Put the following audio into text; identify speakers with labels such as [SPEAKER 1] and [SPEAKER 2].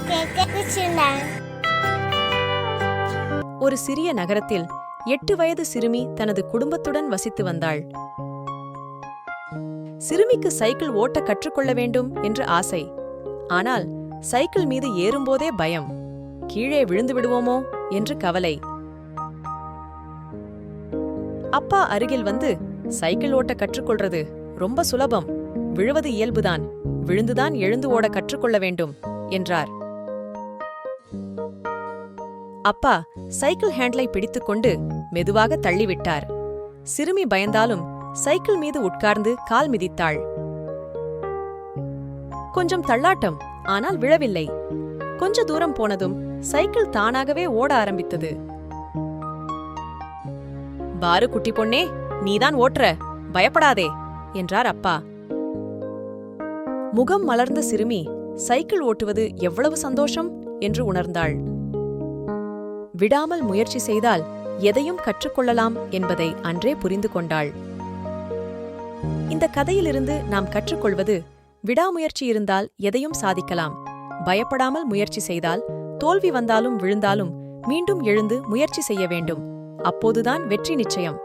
[SPEAKER 1] கேட்க பிடிச்சிருந்தேன்.
[SPEAKER 2] ஒரு சிறிய நகரத்தில் 8 வயது சிறுமி தனது குடும்பத்துடன் வசித்து வந்தாள். சிறுமிக்கு சைக்கிள் ஓட்ட கற்றுக்கொள்ள வேண்டும் என்று ஆசை. ஆனால் சைக்கிள் மீது ஏறும்போதே பயம். கீழே விழுந்து விடுவோமோ என்று கவலை. அப்பா அருகில் வந்து, சைக்கிள் ஓட்ட கற்றுக்கொள்றது ரொம்ப சுலபம், விழுவது இயல்புதான், விழுந்துதான் எழுந்து ஓட கற்றுக்கொள்ள வேண்டும் என்றார். அப்பா சைக்கிள் ஹேண்ட்லை பிடித்துக்கொண்டு மெதுவாக தள்ளிவிட்டார். சிறுமி பயந்தாலும் சைக்கிள் மீது உட்கார்ந்து கால் மிதித்தாள். கொஞ்சம் தள்ளாட்டம், ஆனால் விழவில்லை. கொஞ்ச தூரம் போனதும் சைக்கிள் தானாகவே ஓட ஆரம்பித்தது. பாரு குட்டி பொண்ணே, நீதான் ஓட்டுற, பயப்படாதே என்றார் அப்பா. முகம் மலர்ந்த சிறுமி சைக்கிள் ஓட்டுவது எவ்வளவு சந்தோஷம் என்று உணர்ந்தாள். விடாமல் முயற்சி செய்தால் எதையும் கற்றுக்கொள்ளலாம் என்பதை அன்றே புரிந்து கொண்டாள். இந்த கதையிலிருந்து நாம் கற்றுக்கொள்வது, விடாமுயற்சி இருந்தால் எதையும் சாதிக்கலாம். பயப்படாமல் முயற்சி செய்தால், தோல்வி வந்தாலும் விழுந்தாலும் மீண்டும் எழுந்து முயற்சி செய்ய வேண்டும். அப்போதுதான் வெற்றி நிச்சயம்.